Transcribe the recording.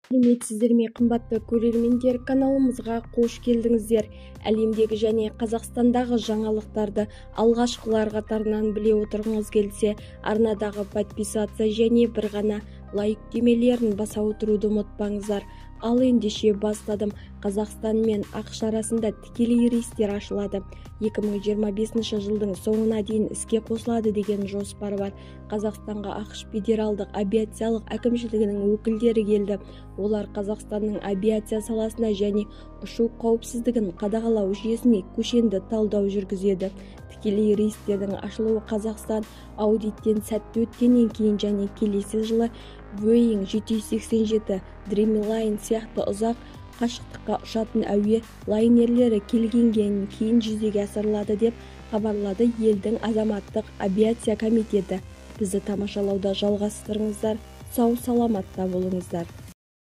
Сәлеметсіздер ме, қымбатты көрермендер, каналымызға қош келдіңіздер. Әлемдегі және Қазақстандағы жаңалықтарды алғашқылар қатарынан біле отырғыңыз келсе, арнадағы подписация және бір ғана лайк түймелерін баса отыруды ұмытпаңыздар. Ал ендеше бастадым. Қазақстан мен ақш арасында тікелей рейстер ашылады. 2025 жылдың соңына дейін іске қосылады деген жоспар бар. Қазақстанға ақш федералдық авиациялық әкімшілігінің өкілдері келді. Олар Қазақстанның авиация саласына және ұшу қауіпсіздігін қадағалау жүйесіне көшенді талдау жүргізеді. Тікелей рейстердің ашылуы Қазақстан аудиттен сәтті өткеннен кейін және келесі жылы Boeing 787 Dreamliner сияқты ұзақ қашықтыққа ұшатын әуе лайнерлері келгеннен кейін жүзеге асырылады деп хабарлады елдің азаматтық авиация комитеті. Бізді тамашалауда жалғастырыңыздар. Сау саламатта болыңыздар.